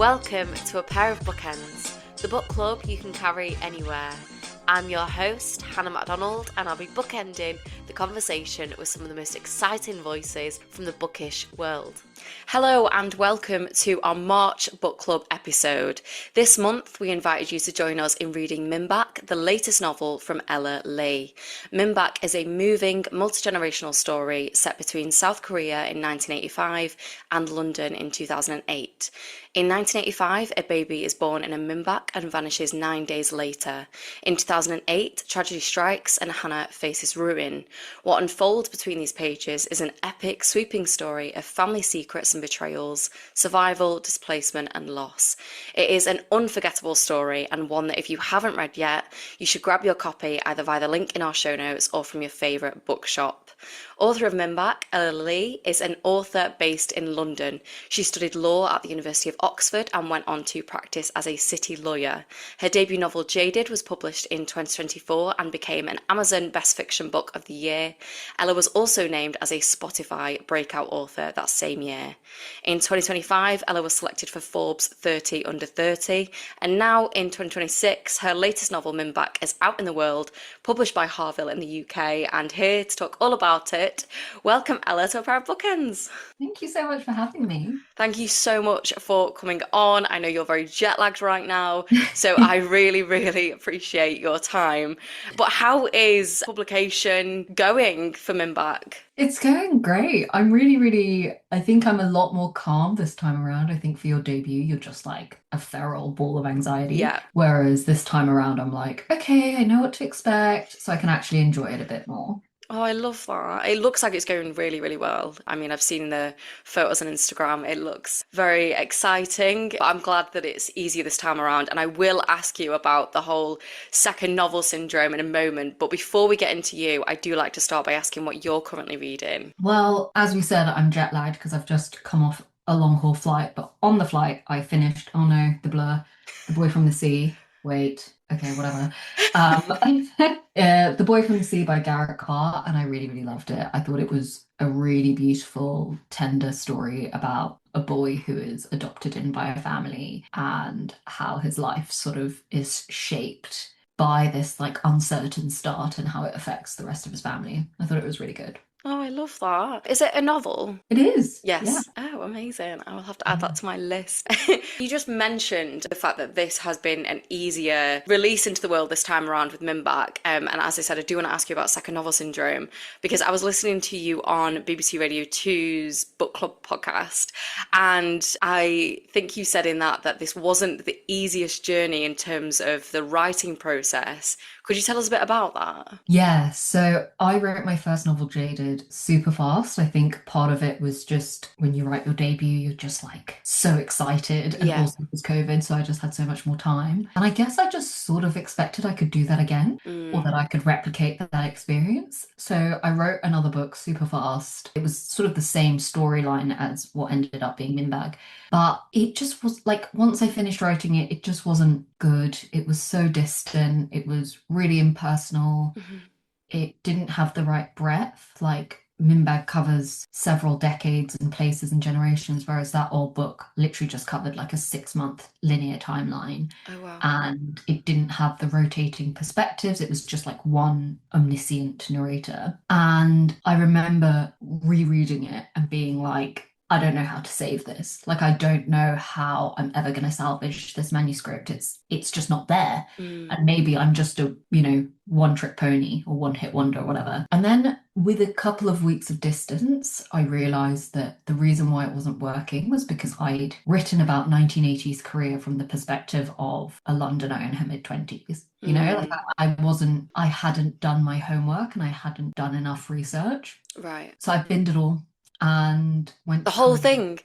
Welcome to A Pair of Bookends, the book club you can carry anywhere. I'm your host, Hannah MacDonald, and I'll be bookending the conversation with some of the most exciting voices from the bookish world. Hello and welcome to our March Book Club episode. This month we invited you to join us in reading Minback, the latest novel from Ella Lee. Minback is a moving, multi-generational story set between South Korea in 1985 and London in 2008. In 1985, a baby is born in a Minback and vanishes 9 days later. In 2008, tragedy strikes and Hannah faces ruin. What unfolds between these pages is an epic, sweeping story of family secrets and betrayals, survival, displacement and loss. It is an unforgettable story and one that if you haven't read yet, you should grab your copy either via the link in our show notes or from your favourite bookshop. Author of Minback, Ella Lee, is an author based in London. She studied law at the University of Oxford and went on to practice as a city lawyer. Her debut novel Jaded was published in 2024 and became an Amazon Best Fiction Book of the Year. Ella was also named as a Spotify Breakout Author that same year. In 2025, Ella was selected for Forbes 30 Under 30, and now in 2026, her latest novel Minback is out in the world, published by Harville in the UK, and here to talk all about it, welcome Ella to A Pair of Bookends. Thank you so much for having me. Thank you so much for coming on. I know you're very jet lagged right now, so I really appreciate your time. But how is publication going for Minback? It's going great. I think I'm a lot more calm this time around. I think for your debut, you're just like a feral ball of anxiety. Yeah. Whereas this time around, I'm like, okay, I know what to expect, so I can actually enjoy it a bit more. Oh, I love that. It looks like it's going really well. I mean, I've seen the photos on Instagram. It looks very exciting. But I'm glad that it's easier this time around. And I will ask you about the whole second novel syndrome in a moment. But before we get into you, I do like to start by asking what you're currently reading. Well, as we said, I'm jet lagged because I've just come off a long haul flight. But on the flight, I finished, oh no, the blur, The Boy from the Sea. Wait, okay, whatever. The Boy from the Sea by Garrett Carr, and I really loved it. I thought it was a really beautiful, tender story about a boy who is adopted in by a family and how his life sort of is shaped by this like uncertain start and how it affects the rest of his family. I thought it was really good. Oh, I love that. Is it a novel? It is. Yes. Yeah. Oh, amazing. I will have to add that to my list. You just mentioned the fact that this has been an easier release into the world this time around with Minback. And as I said, I do want to ask you about second novel syndrome because I was listening to you on BBC Radio 2's Book Club podcast. And I think you said in that this wasn't the easiest journey in terms of the writing process. Could you tell us a bit about that? Yeah, so I wrote my first novel, Jaded, super fast. I think part of it was just when you write your debut, you're just like so excited. And Yeah. also it was COVID, so I just had so much more time. And I guess I just sort of expected I could do that again or that I could replicate that experience. So I wrote another book super fast. It was sort of the same storyline as what ended up being Minbag. But it just was like, once I finished writing it, it just wasn't good. It was so distant. It was really impersonal. It didn't have the right breadth. Like Minbag covers several decades and places and generations, whereas that old book literally just covered like a 6-month linear timeline. Oh, wow. And it didn't have the rotating perspectives. It was just like one omniscient narrator. And I remember rereading it and being like, I don't know how to save this. Like, I don't know how I'm ever going to salvage this manuscript. It's just not there. And maybe I'm just a, one-trick pony or one-hit wonder or whatever. And then with a couple of weeks of distance, I realized that the reason why it wasn't working was because I'd written about 1980s Korea from the perspective of a Londoner in her mid-20s. Like I hadn't done my homework and I hadn't done enough research. Right. So I binned it all and went The whole thing.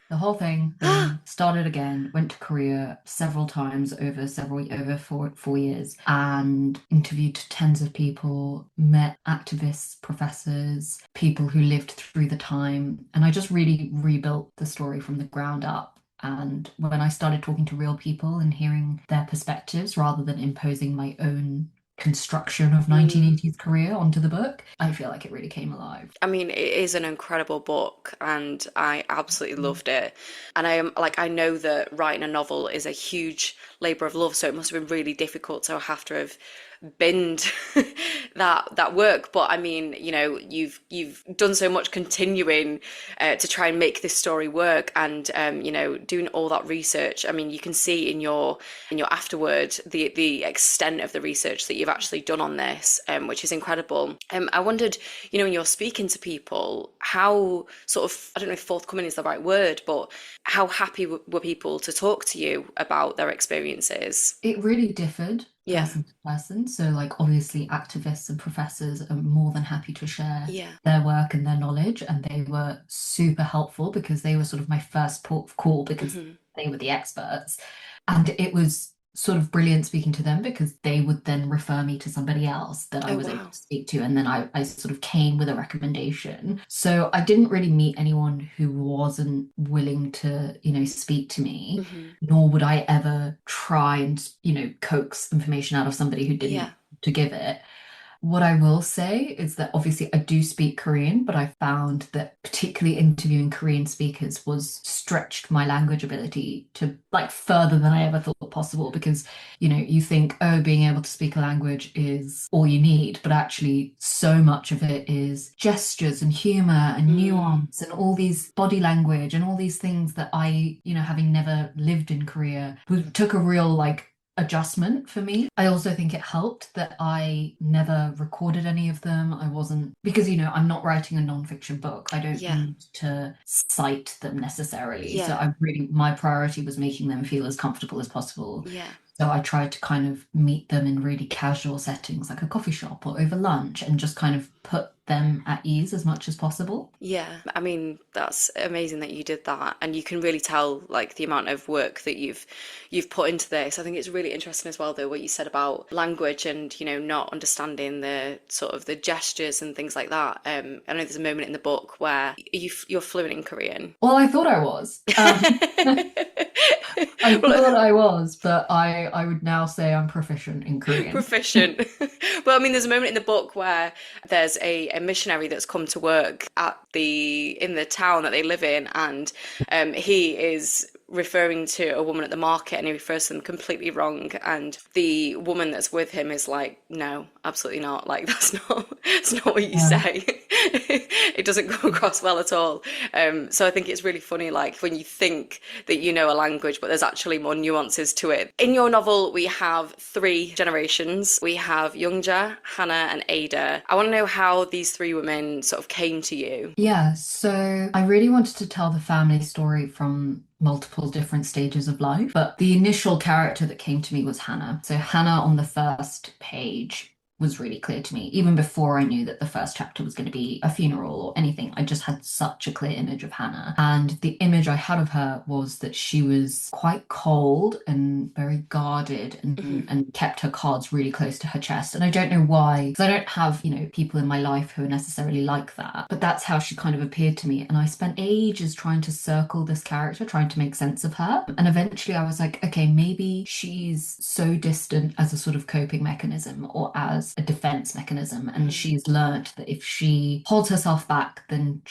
Then started again, went to Korea several times over 4 years and interviewed tens of people, met activists, professors, people who lived through the time, and I just really rebuilt the story from the ground up. And when I started talking to real people and hearing their perspectives rather than imposing my own construction of Mm. 1980s Korea onto the book, I feel like it really came alive. I mean, it is an incredible book, and I absolutely loved it. And I am like, I know that writing a novel is a huge labor of love, so it must have been really difficult to have to have binned that work. But I mean, you've done so much continuing to try and make this story work, and doing all that research. I mean, you can see in your afterward the extent of the research that you've actually done on this, which is incredible. I wondered, when you're speaking to people, how sort of, I don't know if forthcoming is the right word, but how happy were people to talk to you about their experiences? It really differed Yeah, person to person. So, like, obviously, activists and professors are more than happy to share yeah. their work and their knowledge, and they were super helpful because they were sort of my first port of call because Hmm. they were the experts. And it was sort of brilliant speaking to them because they would then refer me to somebody else that I Oh, was able wow. to speak to. And then I sort of came with a recommendation. So I didn't really meet anyone who wasn't willing to, speak to me, Hmm. nor would I ever try and, coax information out of somebody who Yeah. didn't to give it. What I will say is that obviously I do speak Korean, but I found that particularly interviewing Korean speakers was stretched my language ability to like further than I ever thought possible because, you think, oh, being able to speak a language is all you need, but actually so much of it is gestures and humor and Mm. nuance and all these body language and all these things that I, having never lived in Korea, took a real like adjustment for me. I also think it helped that I never recorded any of them. I wasn't, because, I'm not writing a nonfiction book. I don't Yeah. need to cite them necessarily. So Yeah. my priority was making them feel as comfortable as possible. Yeah. So I tried to kind of meet them in really casual settings, like a coffee shop or over lunch, and just kind of put them at ease as much as possible. Yeah, I mean, that's amazing that you did that, and you can really tell like the amount of work that you've put into this. I think it's really interesting as well, though, what you said about language and not understanding the sort of the gestures and things like that. I know there's a moment in the book where you're fluent in Korean. Well, I thought I was. I Well, thought I was, but I would now say I'm proficient in Korean. proficient. Well, I mean, there's a moment in the book where there's a missionary that's come to work at in the town that they live in, and he is referring to a woman at the market, and he refers to them completely wrong, and the woman that's with him is like, no, absolutely not, like that's not what you Yeah. say. It doesn't come across well at all. So I think it's really funny, like when you think that you know a language, but there's actually more nuances to it. In your novel, we have three generations. We have Youngja, Hannah, and Ada. I want to know how these three women sort of came to you. Yeah, so I really wanted to tell the family story from multiple different stages of life, but the initial character that came to me was Hannah. So Hannah on the first page was really clear to me, even before I knew that the first chapter was going to be a funeral or anything. I just had such a clear image of Hannah. And the image I had of her was that she was quite cold and very guarded Hmm. and kept her cards really close to her chest. And I don't know why, because I don't have, people in my life who are necessarily like that. But that's how she kind of appeared to me. And I spent ages trying to circle this character, trying to make sense of her. And eventually I was like, okay, maybe she's so distant as a sort of coping mechanism or as a defense mechanism. And she's learned that if she holds herself back, then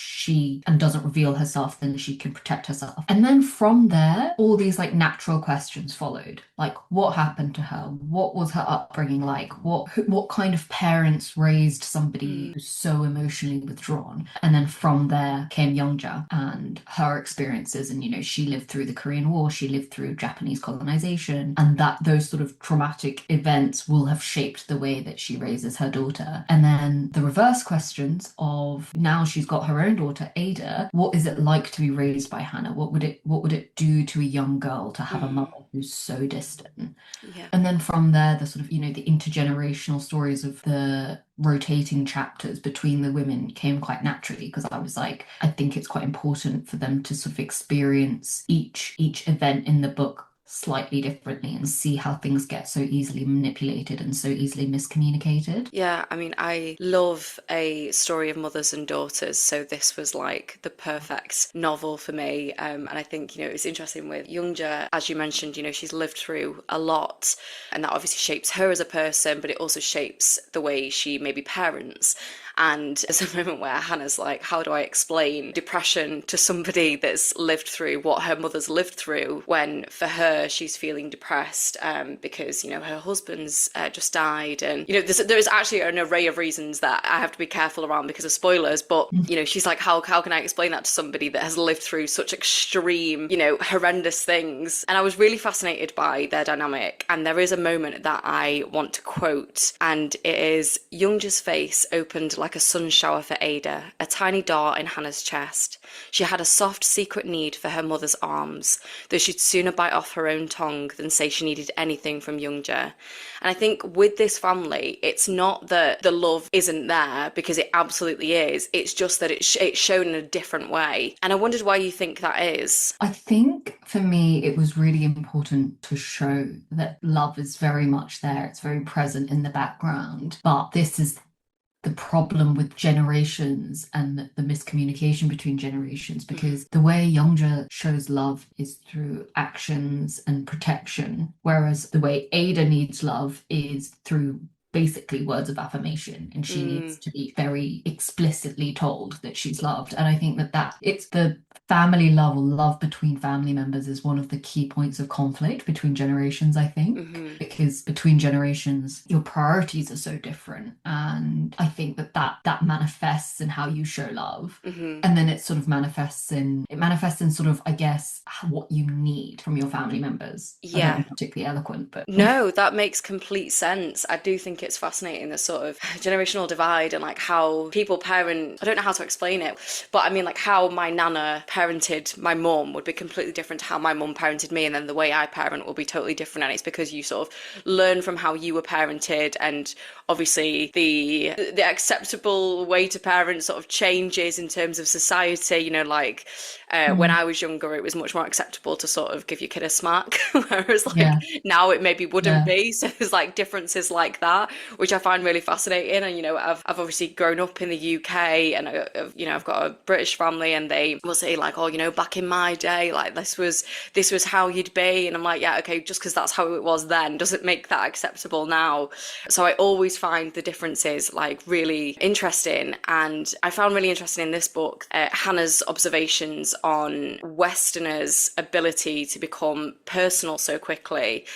and doesn't reveal herself, then she can protect herself. And then from there, all these like natural questions followed. Like, what happened to her? What was her upbringing like? What kind of parents raised somebody Mm. who's so emotionally withdrawn? And then from there came Youngja and her experiences. And she lived through the Korean War, she lived through Japanese colonization, and that those sort of traumatic events will have shaped the way that she raises her daughter. And then the reverse questions of now she's got her own daughter, Ada, what is it like to be raised by Hannah? What would it do to a young girl to have a Mm. mother who's so distant? Yeah. And then from there, the sort of, the intergenerational stories of the rotating chapters between the women came quite naturally because I was like, I think it's quite important for them to sort of experience each event in the book slightly differently and see how things get so easily manipulated and so easily miscommunicated. Yeah, I mean, I love a story of mothers and daughters, so this was like the perfect novel for me. And I think, it's interesting with Youngja, as you mentioned, she's lived through a lot, and that obviously shapes her as a person, but it also shapes the way she maybe parents. And there's a moment where Hannah's like, how do I explain depression to somebody that's lived through what her mother's lived through, when for her, she's feeling depressed because, her husband's just died. And, there's actually an array of reasons that I have to be careful around because of spoilers. But, she's like, how can I explain that to somebody that has lived through such extreme, horrendous things? And I was really fascinated by their dynamic. And there is a moment that I want to quote, and it is Youngja's face opened like a sun shower for Ada, a tiny dart in Hannah's chest. She had a soft, secret need for her mother's arms, though she'd sooner bite off her own tongue than say she needed anything from Youngja. And I think with this family, it's not that the love isn't there, because it absolutely is. It's just that it's shown in a different way. And I wondered why you think that is. I think for me, it was really important to show that love is very much there. It's very present in the background. But this is the problem with generations and the miscommunication between generations, because the way Youngja shows love is through actions and protection, whereas the way Ada needs love is through basically words of affirmation, and she needs to be very explicitly told that she's loved. And I think that it's the family love, or love between family members, is one of the key points of conflict between generations, I think, because between generations your priorities are so different. And I think that manifests in how you show love, and then it sort of manifests in sort of, I guess, what you need from your family members. I don't know, particularly eloquent, but no, that makes complete sense. I do think it's fascinating, the sort of generational divide, and like how people parent. I don't know how to explain it, but I mean, like how my nana parented my mum would be completely different to how my mum parented me, and then the way I parent will be totally different. And it's because you sort of learn from how you were parented, and obviously the acceptable way to parent sort of changes in terms of society. When I was younger, it was much more acceptable to sort of give your kid a smack, whereas now it maybe wouldn't be. So there's like differences like that, which I find really fascinating. And I've obviously grown up in the UK, and I've got a British family, and they will say like, oh, back in my day, like this was how you'd be, and I'm like, yeah, okay, just because that's how it was then doesn't make that acceptable now. So I always find the differences like really interesting, and I found really interesting in this book Hannah's observations on Westerners' ability to become personal so quickly.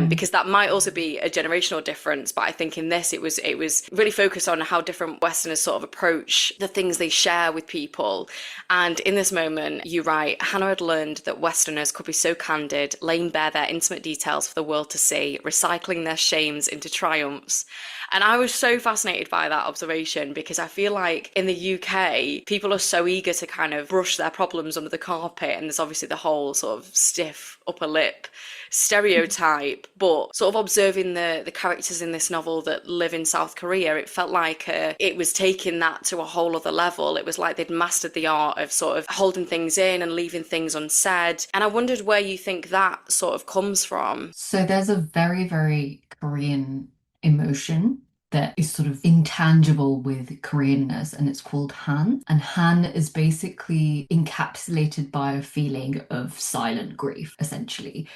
Because that might also be a generational difference, but I think in this it was really focused on how different Westerners sort of approach the things they share with people. And in this moment, you write, Hannah had learned that Westerners could be so candid, laying bare their intimate details for the world to see, recycling their shames into triumphs. And I was so fascinated by that observation, because I feel like in the UK, people are so eager to kind of brush their problems under the carpet. And there's obviously the whole sort of stiff upper lip stereotype, but sort of observing the characters in this novel that live in South Korea, it felt like it was taking that to a whole other level. It was like they'd mastered the art of sort of holding things in and leaving things unsaid. And I wondered where you think that sort of comes from. So there's a very, very Korean emotion that is sort of intangible with Koreanness, and it's called Han. And Han is basically encapsulated by a feeling of silent grief, essentially.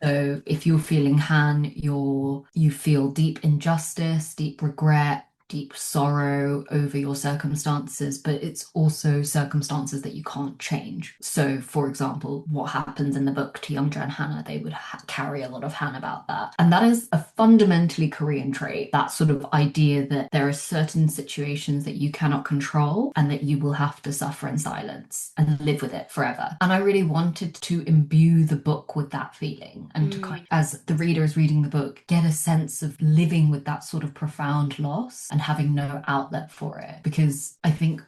So if you're feeling Han, you feel deep injustice, deep regret, deep sorrow over your circumstances, but it's also circumstances that you can't change. So, for example, what happens in the book to Youngja and Hannah, they would carry a lot of Han about that. And that is a fundamentally Korean trait, that sort of idea that there are certain situations that you cannot control and that you will have to suffer in silence and live with it forever. And I really wanted to imbue the book with that feeling, and to kind of, as the reader is reading the book, get a sense of living with that sort of profound loss and having no outlet for it. Because I think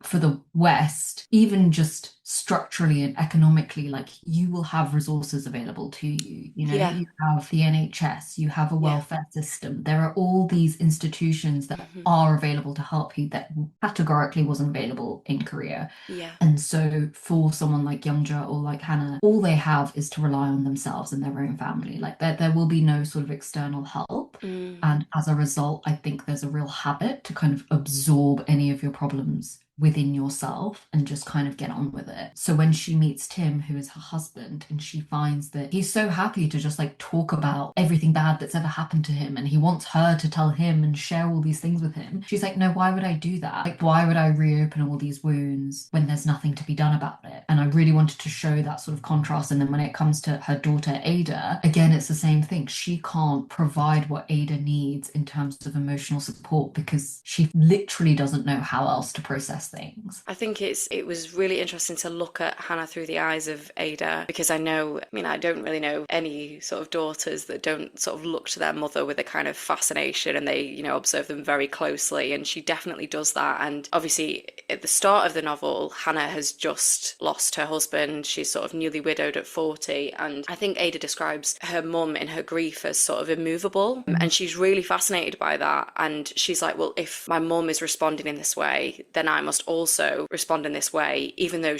for the West, even just structurally and economically, like you will have resources available to you. You know, Yeah. you have the NHS, you have a Yeah. welfare system. There are all these institutions that Hmm. are available to help you that categorically wasn't available in Korea. Yeah. And so for someone like Youngja or like Hannah, all they have is to rely on themselves and their own family. Like there will be no sort of external help. Mm. And as a result, I think there's a real habit to kind of absorb any of your problems within yourself and just kind of get on with it. So when she meets Tim, who is her husband, and she finds that he's so happy to just like talk about everything bad that's ever happened to him, and he wants her to tell him and share all these things with him, she's like, no, why would I do that? Like, why would I reopen all these wounds when there's nothing to be done about it? And I really wanted to show that sort of contrast. And then when it comes to her daughter, Ada, again, it's the same thing. She can't provide what Ada needs in terms of emotional support because she literally doesn't know how else to process things. I think it was really interesting to look at Hannah through the eyes of Ada, because I mean, I don't really know any sort of daughters that don't sort of look to their mother with a kind of fascination, and they, observe them very closely, and she definitely does that. And obviously at the start of the novel, Hannah has just lost her husband. She's sort of newly widowed at 40, and I think Ada describes her mum in her grief as sort of immovable, and she's really fascinated by that. And she's like, well, if my mum is responding in this way, then I must also respond in this way, even though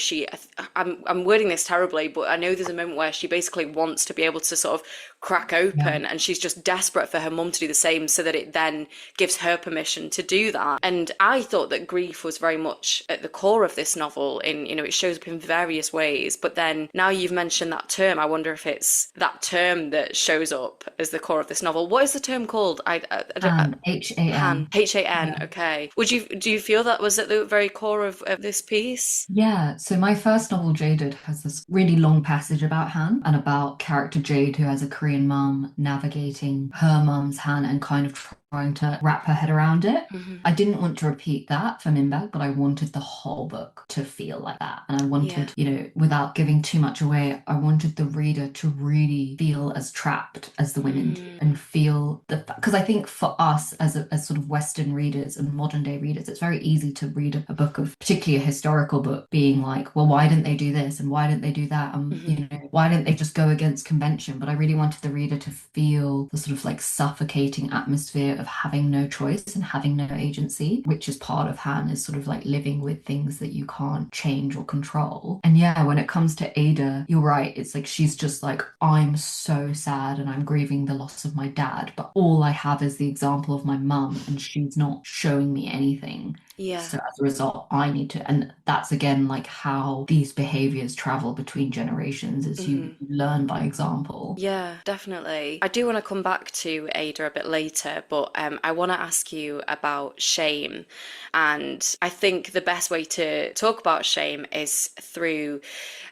I'm wording this terribly, but I know there's a moment where she basically wants to be able to sort of crack Yeah. open, and she's just desperate for her mum to do the same, so that it then gives her permission to do that. And I thought that grief was very much at the core of this novel, in, it shows up in various ways. But then now you've mentioned that term, I wonder if it's that term that shows up as the core of this novel. What is the term called? I don't. Han. HAN. HAN. Yeah. Okay. Do you feel that was at the very core of this piece? Yeah, so my first novel, Jaded, has this really long passage about Han and about character Jade, who has a Korean mum navigating her mum's Han and kind of trying to wrap her head around it. Hmm. I didn't want to repeat that for Minbag, but I wanted the whole book to feel like that. And I Yeah. wanted, without giving too much away, I wanted the reader to really feel as trapped as the women do Mm. and feel because I think for us as sort of Western readers and modern day readers, it's very easy to read a book of, particularly a historical book, being like, well, why didn't they do this? And why didn't they do that? And, Hmm. why didn't they just go against convention? But I really wanted the reader to feel the sort of like suffocating atmosphere of having no choice and having no agency, which is part of Han, is sort of like living with things that you can't change or control. And yeah, when it comes to Ada, you're right. It's like she's just like, I'm so sad and I'm grieving the loss of my dad, but all I have is the example of my mum and she's not showing me anything. Yeah. So as a result, I need to, and that's again like how these behaviors travel between generations, is you Hmm. learn by example. Yeah, definitely. I do want to come back to Ada a bit later, but I want to ask you about shame. And I think the best way to talk about shame is through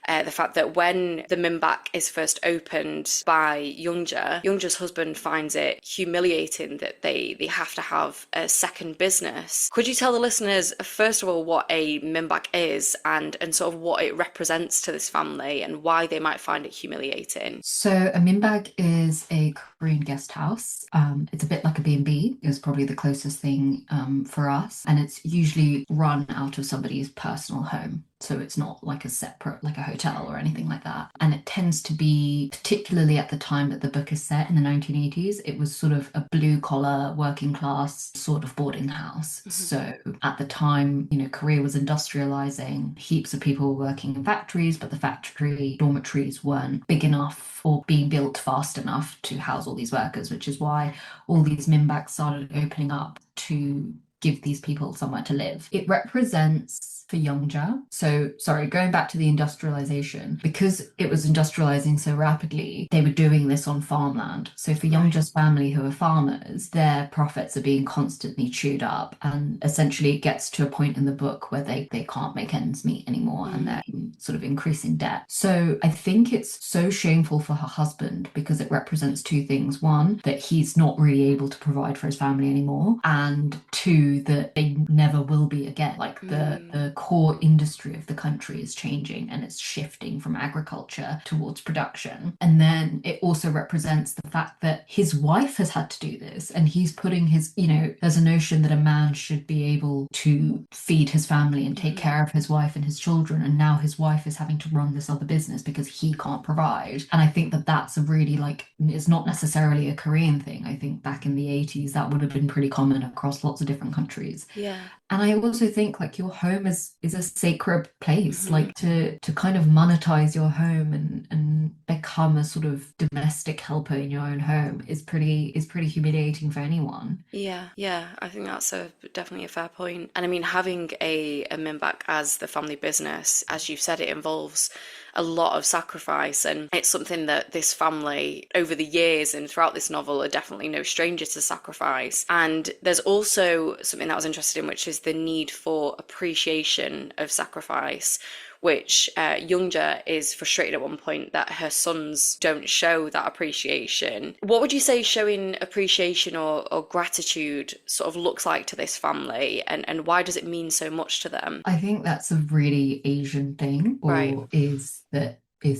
the fact that when the Minback is first opened by Youngja's husband finds it humiliating that they have to have a second business. Could you tell the listeners, first of all, what a Minback is, and sort of what it represents to this family and why they might find it humiliating? So a minbag is a Korean guest house. It's a bit like a B&B is probably the closest thing for us. And it's usually run out of somebody's personal home. So it's not like a separate, like a hotel or anything like that. And it tends to be, particularly at the time that the book is set in the 1980s, it was sort of a blue collar, working class sort of boarding house. Mhm. So at the time, Korea was industrializing, heaps of people were working in factories, but the factory dormitories weren't big enough or being built fast enough to house all these workers, which is why all these minbacks started opening up to give these people somewhere to live. It represents for Youngja. So, sorry, going back to the industrialization, because it was industrializing so rapidly, they were doing this on farmland. So, for Right. Youngja's family, who are farmers, their profits are being constantly chewed up. And essentially, it gets to a point in the book where they can't make ends meet anymore and Mm. they're in sort of increasing debt. So, I think it's so shameful for her husband because it represents two things. One, that he's not really able to provide for his family anymore. And two, that they never will be again. Like the core industry of the country is changing and it's shifting from agriculture towards production. And then it also represents the fact that his wife has had to do this, and he's putting his, there's a notion that a man should be able to feed his family and take Mhm. care of his wife and his children. And now his wife is having to run this other business because he can't provide. And I think that that's a really like, it's not necessarily a Korean thing. I think back in the 80s, that would have been pretty common across lots of different countries. Yeah. And I also think like your home is a sacred place, Mhm. like to kind of monetize your home and become a sort of domestic helper in your own home is pretty humiliating for anyone. Yeah, yeah, I think that's definitely a fair point. And I mean, having a Minback as the family business, as you said, it involves a lot of sacrifice, and it's something that this family, over the years and throughout this novel, are definitely no stranger to sacrifice. And there's also something that I was interested in, which is the need for appreciation of sacrifice, which Youngja is frustrated at one point that her sons don't show that appreciation. What would you say showing appreciation or gratitude sort of looks like to this family, and why does it mean so much to them? I think that's a really Asian thing, Right. or is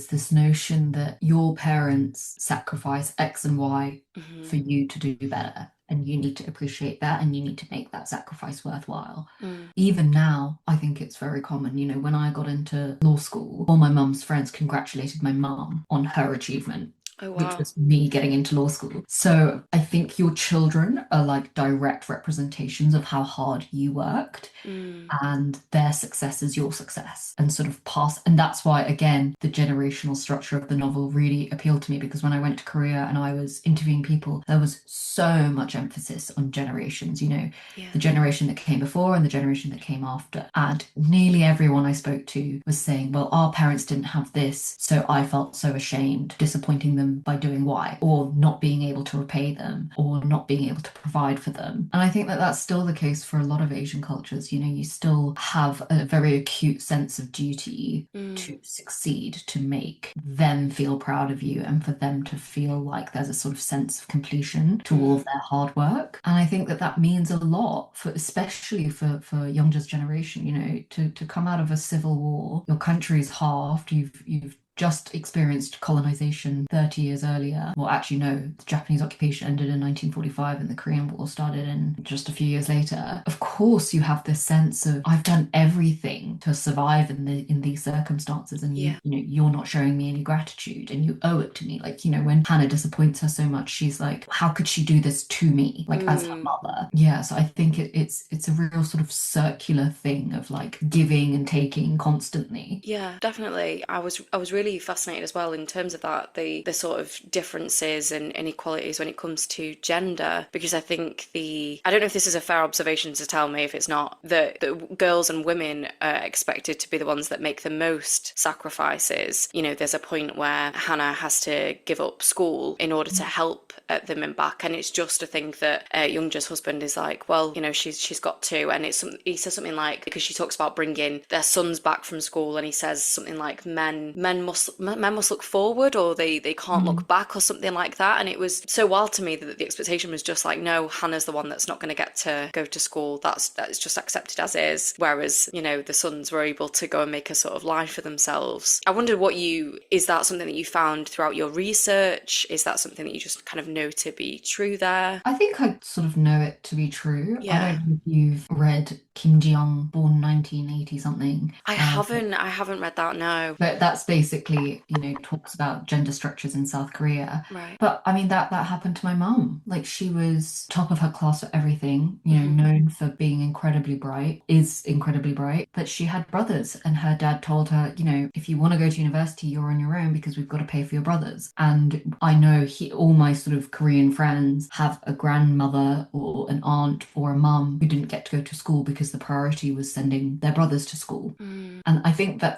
this notion that your parents sacrifice X and Y Hmm. for you to do better. And you need to appreciate that and you need to make that sacrifice worthwhile. Mm. Even now, I think it's very common. When I got into law school, all my mum's friends congratulated my mum on her achievement, Oh, which wow. was me getting into law school. So I think your children are like direct representations of how hard you worked, Mm. and their success is your success, and sort of pass. And that's why, again, the generational structure of the novel really appealed to me, because when I went to Korea and I was interviewing people, there was so much emphasis on generations, Yeah. the generation that came before and the generation that came after. And nearly everyone I spoke to was saying, well, our parents didn't have this, so I felt so ashamed, disappointing them by doing Y, or not being able to repay them, or not being able to provide for them. And I think that that's still the case for a lot of Asian cultures. You still have a very acute sense of duty Mm. to succeed, to make them feel proud of you, and for them to feel like there's a sort of sense of completion to all Mm. of their hard work. And I think that that means a lot for, especially for Youngja's generation, to come out of a civil war, your country's halved, you've just experienced colonization 30 years earlier. Well, actually, no, the Japanese occupation ended in 1945 and the Korean War started in just a few years later. Of course, you have this sense of I've done everything to survive in these circumstances, and Yeah. you're not showing me any gratitude, and you owe it to me. Like, when Hannah disappoints her so much, she's like, how could she do this to me? Like as her Mm. mother. Yeah, so I think it's a real sort of circular thing of like giving and taking constantly. Yeah, definitely. I was really fascinated as well in terms of that, the sort of differences and inequalities when it comes to gender, because I think I don't know if this is a fair observation to tell me if it's not, that girls and women are expected to be the ones that make the most sacrifices. There's a point where Hannah has to give up school in order to help at the Minback, and it's just to think that Youngja's husband is like, well, she's got to, and he says something like, because she talks about bringing their sons back from school, and he says something like men must look forward, or they can't look Mm. back, or something like that. And it was so wild to me that the expectation was just like, no, Hannah's the one that's not going to get to go to school, that's just accepted as is, whereas the sons were able to go and make a sort of life for themselves. I wondered, is that something that you found throughout your research? Is that something that you just kind of know to be true there? I think I sort of know it to be true. I Yeah. don't know if you've read Kim Ji-young, born 1980 something. I haven't read that, no. But that's basically, talks about gender structures in South Korea. Right. But I mean, that happened to my mum. Like, she was top of her class for everything, Hmm. known for being incredibly bright, is incredibly bright. But she had brothers, and her dad told her, if you want to go to university, you're on your own because we've got to pay for your brothers. And I know all my sort of Korean friends have a grandmother or an aunt or a mum who didn't get to go to school because the priority was sending their brothers to school. Mm. And I think that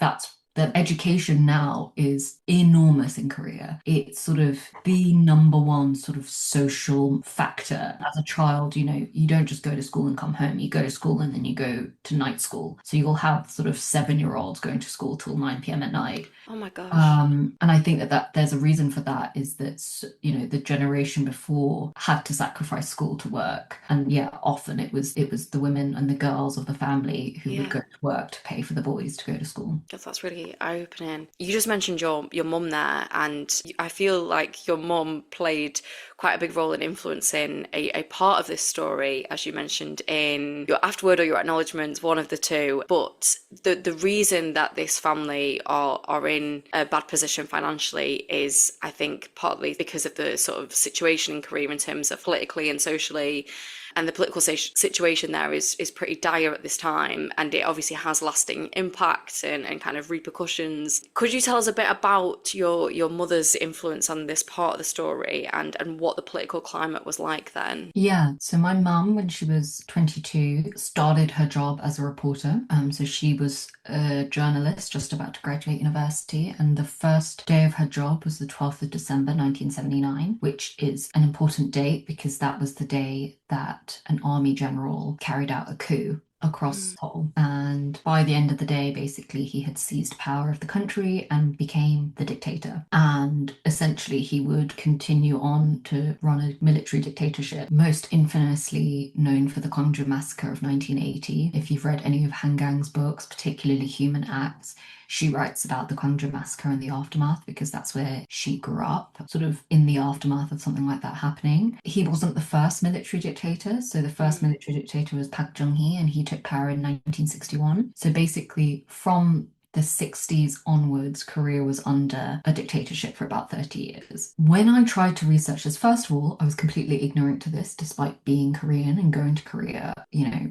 that education now is enormous in Korea. It's sort of the number one sort of social factor. As a child, you don't just go to school and come home. You go to school and then you go to night school. So you'll have sort of 7-year-olds going to school till 9 p.m. at night. Oh my gosh. And I think that there's a reason for that is that, the generation before had to sacrifice school to work. And yeah, often it was the women and the girls of the family who would Yeah. go to work to pay for the boys to go to school. Yes, that's really eye-opening. You just mentioned your mum there, and I feel like your mum played quite a big role in influencing a part of this story, as you mentioned in your afterword or your acknowledgements, one of the two. But the reason that this family are in a bad position financially is, I think, partly because of the sort of situation in Korea in terms of politically and socially. And the political situation there is pretty dire at this time, and it obviously has lasting impact and kind of repercussions. Could you tell us a bit about your mother's influence on this part of the story and what the political climate was like then? Yeah, so my mum, when she was 22, started her job as a reporter. So she was a journalist just about to graduate university, and the first day of her job was the 12th of December, 1979, which is an important date because that was the day that an army general carried out a coup across Mm, Seoul. And by the end of the day, basically, he had seized power of the country and became the dictator. And essentially, he would continue on to run a military dictatorship, most infamously known for the Gwangju Massacre of 1980. If you've read any of Han Gang's books, particularly Human Acts, she writes about the Gwangju Massacre and the aftermath because that's where she grew up, sort of in the aftermath of something like that happening. He wasn't the first military dictator. So the first mm, military dictator was Park Chung-hee, and he took power in 1961. So basically, from the 60s onwards, Korea was under a dictatorship for about 30 years. When I tried to research this, first of all, I was completely ignorant to this despite being Korean and going to Korea,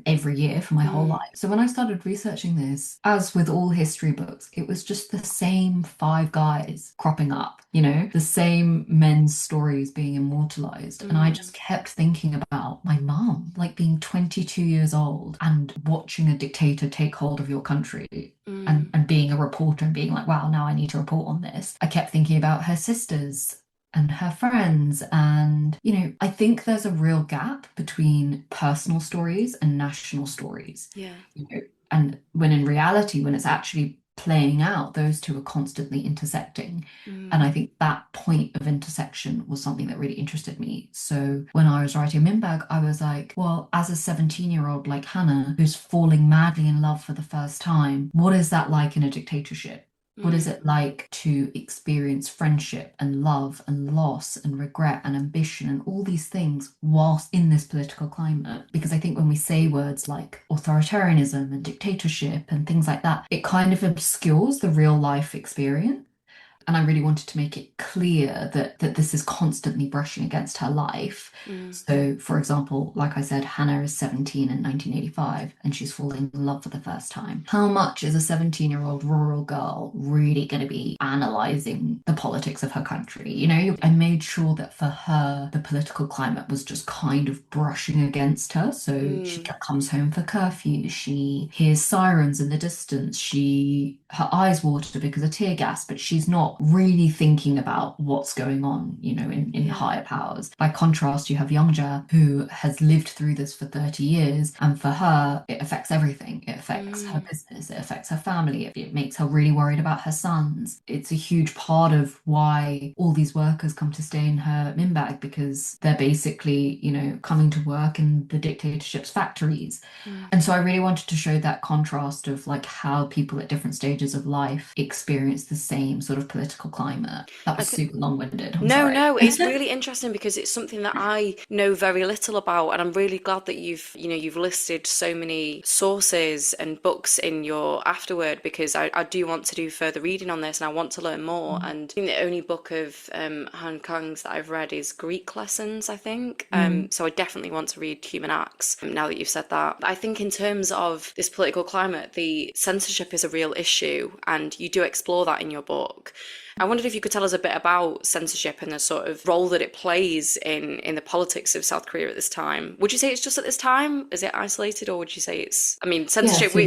every year for my whole mm, life. So when I started researching this, as with all history books, it was just the same five guys cropping up, the same men's stories being immortalized. And I mm, just kept thinking about my mom, like being 22 years old and watching a dictator take hold of your country and, mm, and being a reporter and being like, wow, now I need to report on this. I kept thinking about her sisters and her friends. And, I think there's a real gap between personal stories and national stories. yeah. You know, and when in reality, when it's actually playing out, those two are constantly intersecting. And Mm, I think that point of intersection was something that really interested me. So when I was writing Minbag, I was like, well, as a 17-year-old like Hannah, who's falling madly in love for the first time, what is that like in a dictatorship? What is mm, it like to experience friendship and love and loss and regret and ambition and all these things whilst in this political climate? Because I think when we say words like authoritarianism and dictatorship and things like that, it kind of obscures the real life experience. And I really wanted to make it clear that this is constantly brushing against her life. mm, So, for example, like I said, Hannah is 17 in 1985 and she's falling in love for the first time. How much is a 17-year-old rural girl really going to be analyzing the politics of her country? I made sure that for her, the political climate was just kind of brushing against her. So she mm, comes home for curfew, she hears sirens in the distance, her eyes water because of tear gas, but she's not really thinking about what's going on, in yeah. higher powers. By contrast, you have Youngja, who has lived through this for 30 years, and for her, it affects everything. It affects her Mm, business, it affects her family, it makes her really worried about her sons. It's a huge part of why all these workers come to stay in her minbag because they're basically, coming to work in the dictatorship's factories. mm. And so I really wanted to show that contrast of like how people at different stages of life experience the same sort of political climate. That I was think super long-winded. I'm no, sorry. no, it's really interesting because it's something that I know very little about, and I'm really glad that you've listed so many sources and books in your afterword because I do want to do further reading on this and I want to learn more. And I think the only book of Han Kang's that I've read is Greek Lessons, I think. Mm, So I definitely want to read Human Acts now that you've said that. I think in terms of this political climate, the censorship is a real issue issue, and you do explore that in your book. I wondered if you could tell us a bit about censorship and the sort of role that it plays in the politics of South Korea at this time. Would you say it's just at this time? Is it isolated, or would you say it's? I mean, Yeah, censorship. so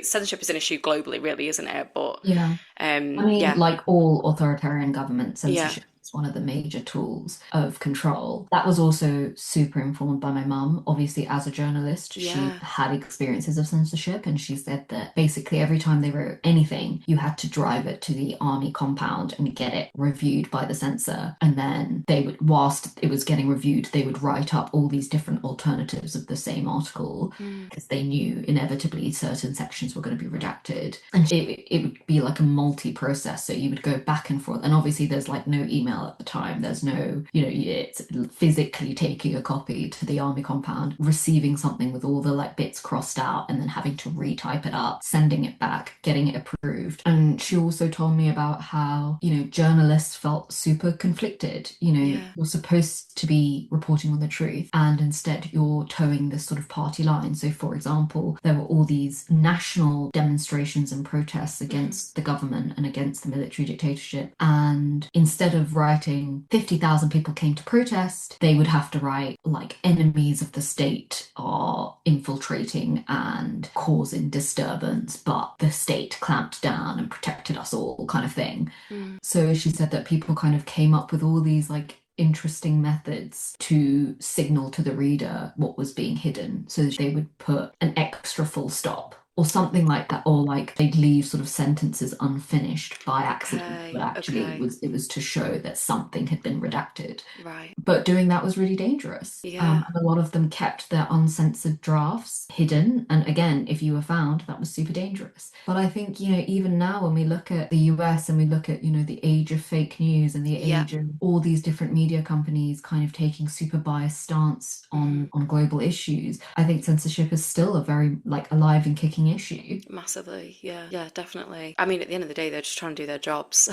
Censorship is an issue globally, really, isn't it? But yeah. I mean, yeah, like all authoritarian governments, yeah, censorship is one of the major tools of control. That was also super informed by my mum. Obviously, as a journalist, she yeah, had experiences of censorship, and she said that basically every time they wrote anything, you had to drive it to the army compound and get it reviewed by the censor. And then they would, whilst it was getting reviewed, they would write up all these different alternatives of the same article mm, because they knew inevitably certain sections were going to be redacted. And it would be like a multi-process. So you would go back and forth. And obviously there's like no email at the time. There's no, it's physically taking a copy to the army compound, receiving something with all the like bits crossed out, and then having to retype it up, sending it back, getting it approved. And she also told me about how, journalists felt super conflicted. yeah, You're supposed to be reporting on the truth, and instead you're towing this sort of party line. So, for example, there were all these national demonstrations and protests mm, against the government and against the military dictatorship. And instead of writing 50,000 people came to protest, they would have to write like enemies of the state are infiltrating and causing disturbance, but the state clamped down and protected us all, kind of thing. mm, So she said that people kind of came up with all these like interesting methods to signal to the reader what was being hidden. So they would put an extra full stop or something like that, or like they'd leave sort of sentences unfinished by accident, but okay, actually okay, it was to show that something had been redacted. right, But doing that was really dangerous. yeah, And a lot of them kept their uncensored drafts hidden. And again, if you were found, that was super dangerous. But I think, even now when we look at the US and we look at, the age of fake news and the yeah, age of all these different media companies kind of taking super biased stance mhm. on global issues, I think censorship is still a very like alive and kicking issue. Massively, yeah, yeah, definitely. I mean, at the end of the day, they're just trying to do their jobs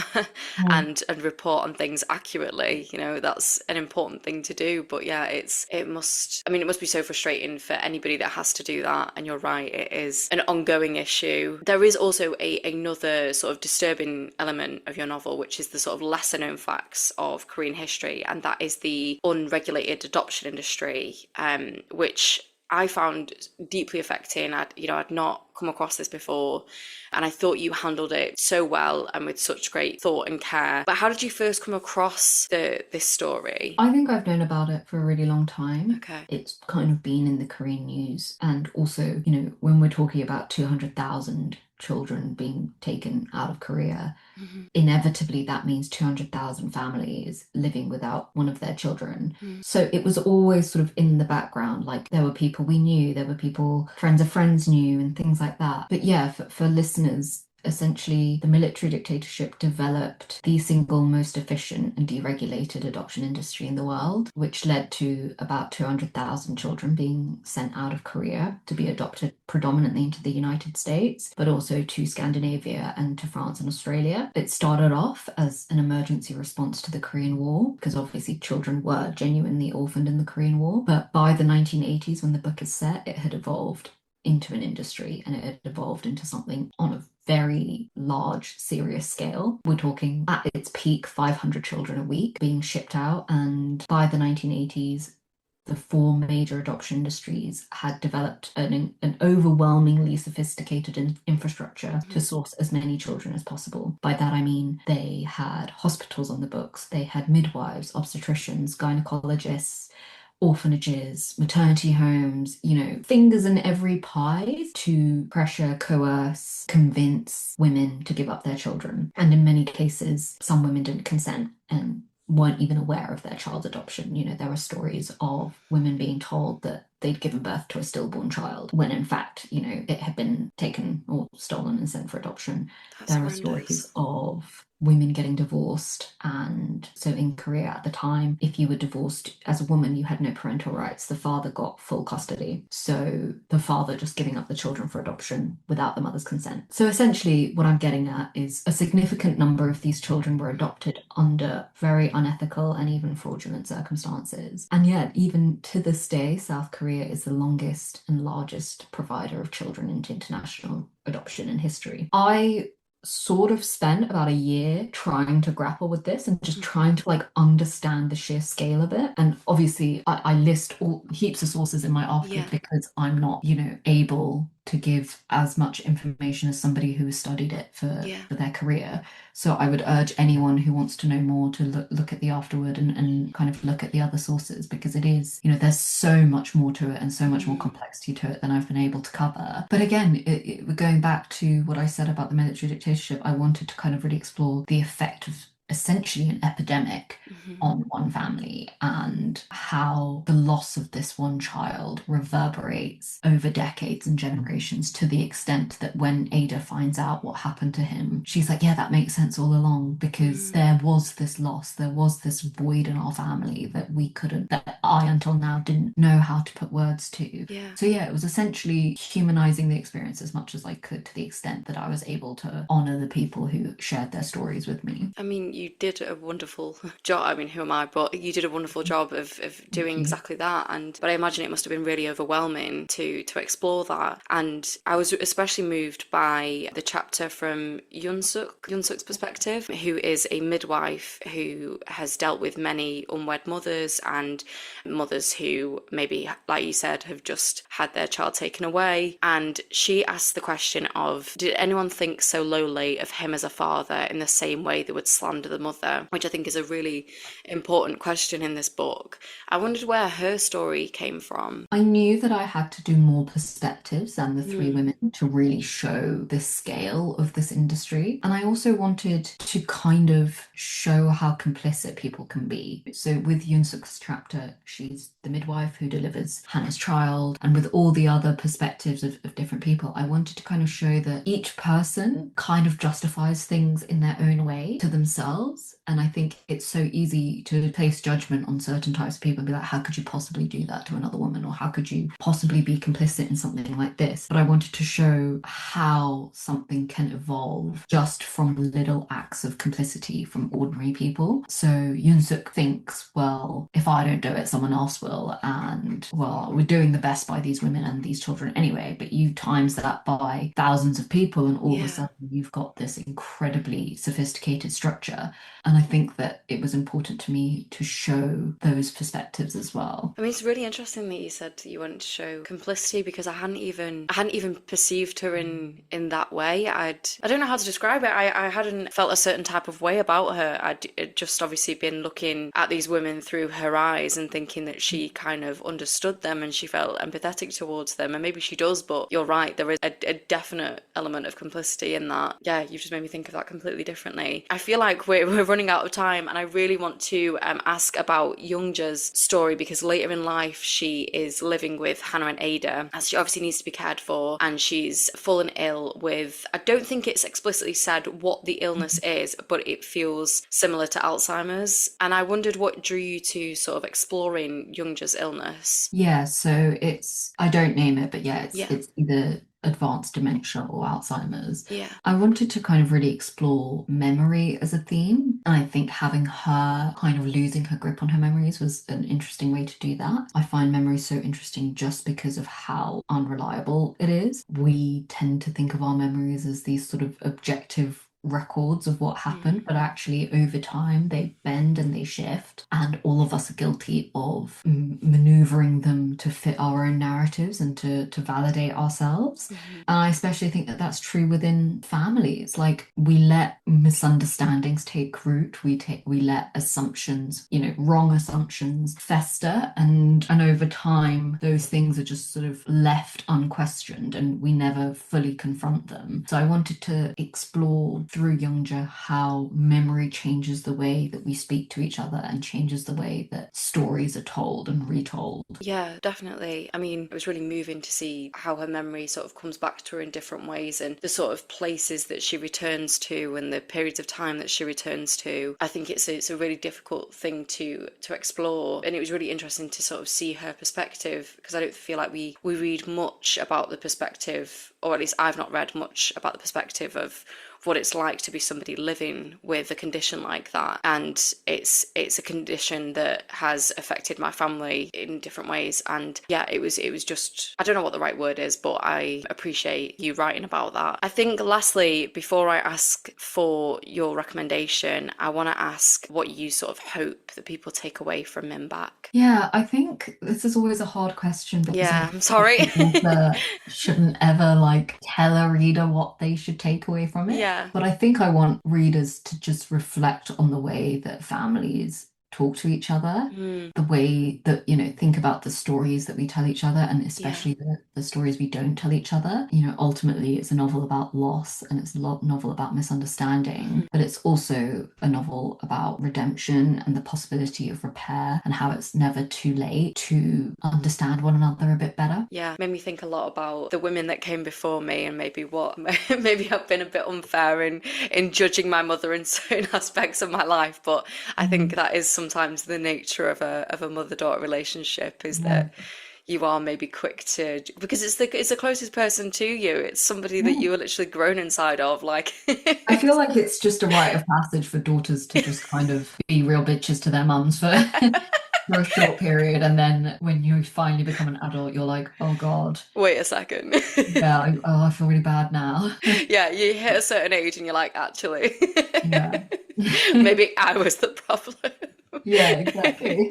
Mm. and report on things accurately. That's an important thing to do. But yeah, it must. I mean, it must be so frustrating for anybody that has to do that. And you're right, it is an ongoing issue. There is also another sort of disturbing element of your novel, which is the sort of lesser known facts of Korean history, and that is the unregulated adoption industry, which I found deeply affecting. I'd not come across this before, and I thought you handled it so well and with such great thought and care. But how did you first come across this story? I think I've known about it for a really long time. Okay. It's kind of been in the Korean news. And also, when we're talking about 200,000 children being taken out of Korea, Hmm. inevitably that means 200,000 families living without one of their children. Mm. So it was always sort of in the background. Like there were people we knew, there were people friends of friends knew, and things like that. But yeah, for listeners, essentially the military dictatorship developed the single most efficient and deregulated adoption industry in the world, which led to about 200,000 children being sent out of Korea to be adopted predominantly into the United States, but also to Scandinavia and to France and Australia. It started off as an emergency response to the Korean War, because obviously children were genuinely orphaned in the Korean War. But by the 1980s, when the book is set, it had evolved into an industry, and it had evolved into something on a very large, serious scale. We're talking at its peak 500 children a week being shipped out. And by the 1980s, the four major adoption industries had developed an overwhelmingly sophisticated infrastructure to source as many children as possible. By that, I mean they had hospitals on the books, they had midwives, obstetricians, gynecologists, orphanages, maternity homes, fingers in every pie to pressure, coerce, convince women to give up their children. And in many cases, some women didn't consent and weren't even aware of their child's adoption. There are stories of women being told that they'd given birth to a stillborn child when in fact, it had been taken or stolen and sent for adoption. That's There are horrendous. stories of women getting divorced. And so in Korea at the time, if you were divorced as a woman, you had no parental rights. The father got full custody. So the father just giving up the children for adoption without the mother's consent. So essentially, what I'm getting at is a significant number of these children were adopted under very unethical and even fraudulent circumstances. And yet, even to this day, South Korea is the longest and largest provider of children into international adoption in history. I sort of spent about a year trying to grapple with this and just Mhm. trying to like understand the sheer scale of it. And obviously, I list all heaps of sources in my afterword Yeah. because I'm not, able to give as much information as somebody who has studied it Yeah. for their career. So I would urge anyone who wants to know more to look at the afterword and kind of look at the other sources because it is, there's so much more to it and so much more Mm. complexity to it than I've been able to cover. But again, going back to what I said about the military dictatorship, I wanted to kind of really explore the effect of essentially an epidemic Mhm. on one family and how the loss of this one child reverberates over decades and generations to the extent that when Ada finds out what happened to him, she's like, yeah, that makes sense all along because Mm. there was this loss, there was this void in our family that I until now didn't know how to put words to. Yeah. So yeah, it was essentially humanizing the experience as much as I could to the extent that I was able to honor the people who shared their stories with me. I mean, you did a wonderful job. I mean, who am I? But you did a wonderful job of Thank doing you. exactly that. But I imagine it must have been really overwhelming to explore that. And I was especially moved by the chapter from Yunsuk's perspective, who is a midwife who has dealt with many unwed mothers and mothers who maybe, like you said, have just had their child taken away. And she asked the question of, did anyone think so lowly of him as a father in the same way they would slander the mother? Which I think is a really important question in this book. I wondered where her story came from. I knew that I had to do more perspectives than the three Mm. women to really show the scale of this industry. And I also wanted to kind of show how complicit people can be. So with Yunsuk's chapter, she's the midwife who delivers Hannah's child. And with all the other perspectives of different people, I wanted to kind of show that each person kind of justifies things in their own way to themselves. And I think it's so easy to place judgment on certain types of people and be like, how could you possibly do that to another woman? Or how could you possibly be complicit in something like this? But I wanted to show how something can evolve just from little acts of complicity from ordinary people. So Yunsuk thinks, well, if I don't do it, someone else will. And well, we're doing the best by these women and these children anyway. But you times that by thousands of people, and all of a Yeah. sudden you've got this incredibly sophisticated structure. And I think that it was important to me to show those perspectives as well. I mean, it's really interesting that you said that you wanted to show complicity because I hadn't even perceived her in that way. I don't know how to describe it. I hadn't felt a certain type of way about her. I'd just obviously been looking at these women through her eyes and thinking that she kind of understood them and she felt empathetic towards them. And maybe she does, but you're right. There is a definite element of complicity in that. Yeah, you've just made me think of that completely differently. I feel like we're running out of time, and I really want to ask about Youngja's story because later in life she is living with Hannah and Ada, as she obviously needs to be cared for, and she's fallen ill with, I don't think it's explicitly said what the illness is, but it feels similar to Alzheimer's. And I wondered what drew you to sort of exploring Youngja's illness. Yeah, so I don't name it, but yeah, Yeah. it's either advanced dementia or Alzheimer's. Yeah. I wanted to kind of really explore memory as a theme. And I think having her kind of losing her grip on her memories was an interesting way to do that. I find memory so interesting just because of how unreliable it is. We tend to think of our memories as these sort of objective records of what happened, but actually over time they bend and they shift, and all of us are guilty of maneuvering them to fit our own narratives and to validate ourselves. Mm-hmm. And I especially think that that's true within families. Like we let misunderstandings take root, we let assumptions, wrong assumptions fester, and over time those things are just sort of left unquestioned and we never fully confront them. So I wanted to explore through Youngja how memory changes the way that we speak to each other and changes the way that stories are told and retold. Yeah, definitely. I mean, it was really moving to see how her memory sort of comes back to her in different ways and the sort of places that she returns to and the periods of time that she returns to. I think it's a really difficult thing to explore, and it was really interesting to sort of see her perspective because I don't feel like we read much about the perspective, or at least I've not read much about the perspective of what it's like to be somebody living with a condition like that. And it's a condition that has affected my family in different ways. And yeah, it was just, I don't know what the right word is, but I appreciate you writing about that. I think lastly, before I ask for your recommendation, I want to ask what you sort of hope that people take away from Minback. Yeah, I think this is always a hard question because Yeah, I'm sorry. author shouldn't ever like tell a reader what they should take away from it. Yeah. But I think I want readers to just reflect on the way that families talk to each other, the way that, think about the stories that we tell each other, and especially the stories we don't tell each other. Ultimately, it's a novel about loss and it's a novel about misunderstanding, but it's also a novel about redemption and the possibility of repair and how it's never too late to understand one another a bit better. Yeah, made me think a lot about the women that came before me and maybe I've been a bit unfair in judging my mother in certain aspects of my life, but I think that is sometimes the nature of a mother-daughter relationship, is that you are maybe quick to, because it's the closest person to you. It's somebody that you are literally grown inside of. Like, I feel like it's just a rite of passage for daughters to just kind of be real bitches to their mums for for a short period, and then when you finally become an adult, you're like, oh God. Wait a second. Yeah, I feel really bad now. Yeah, you hit a certain age and you're like, actually, Yeah. maybe I was the problem. Yeah, exactly.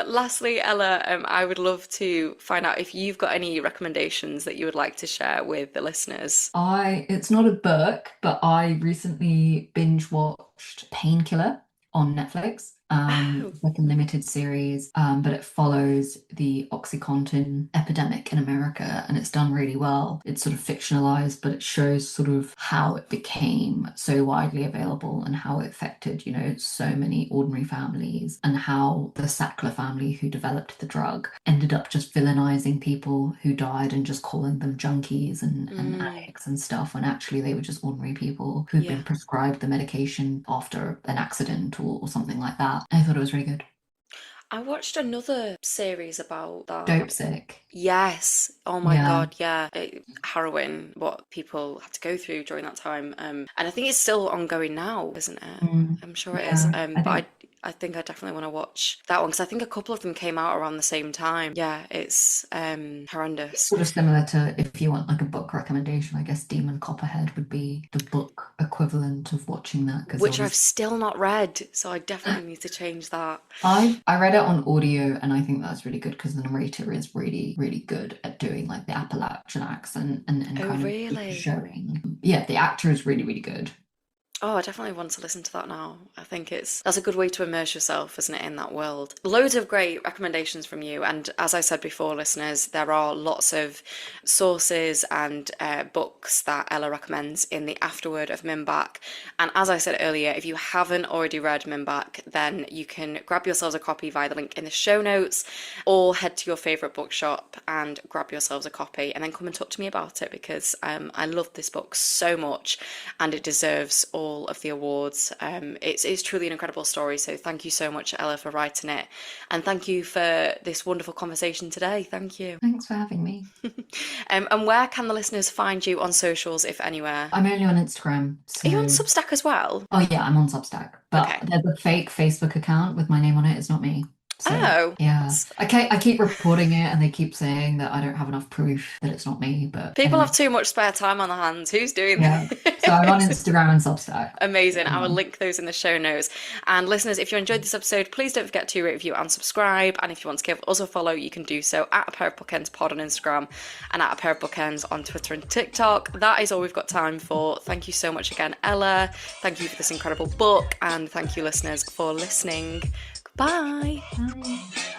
Lastly, Ella, I would love to find out if you've got any recommendations that you would like to share with the listeners. It's not a book, but I recently binge watched Painkiller on Netflix. It's like a limited series, but it follows the OxyContin epidemic in America, and it's done really well. It's sort of fictionalized, but it shows sort of how it became so widely available and how it affected, so many ordinary families, and how the Sackler family who developed the drug ended up just villainizing people who died and just calling them junkies and addicts and stuff, when actually they were just ordinary people who'd been prescribed the medication after an accident or something like that. I thought it was really good. I watched another series about that. Dope Sick. Yes. Oh my God, yeah. Harrowing what people had to go through during that time. And I think it's still ongoing now, isn't it? I'm sure it is. But I think I definitely want to watch that one, because I think a couple of them came out around the same time. Yeah, it's horrendous. It's sort of similar to, if you want like a book recommendation, I guess Demon Copperhead would be the book equivalent of watching that. Which I've still not read, so I definitely need to change that. I read it on audio, and I think that's really good because the narrator is really, really good at doing like the Appalachian accent and kind of showing. Yeah, the actor is really, really good. Oh, I definitely want to listen to that now. I think that's a good way to immerse yourself, isn't it, in that world. Loads of great recommendations from you. And as I said before, listeners, there are lots of sources and books that Ella recommends in the afterword of Minback. And as I said earlier, if you haven't already read Minback, then you can grab yourselves a copy via the link in the show notes, or head to your favourite bookshop and grab yourselves a copy, and then come and talk to me about it, because I love this book so much and it deserves all of the awards. It's truly an incredible story, so thank you so much, Ella, for writing it, and thank you for this wonderful conversation today. Thank you. Thanks for having me. And where can the listeners find you on socials, if anywhere? I'm only on Instagram. So... Are you on Substack as well? Oh yeah, I'm on Substack, but there's a fake Facebook account with my name on it. It's not me. So, yeah, I keep reporting it, and they keep saying that I don't have enough proof that it's not me. But people have too much spare time on their hands. Who's doing that? So I'm on Instagram and Substack. Amazing. I will link those in the show notes. And listeners, if you enjoyed this episode, please don't forget to rate, review, and subscribe. And if you want to give us a follow, you can do so at A Pair of Bookends Pod on Instagram and at A Pair of Bookends on Twitter and TikTok. That is all we've got time for. Thank you so much again, Ella. Thank you for this incredible book, and thank you, listeners, for listening. Bye. Bye.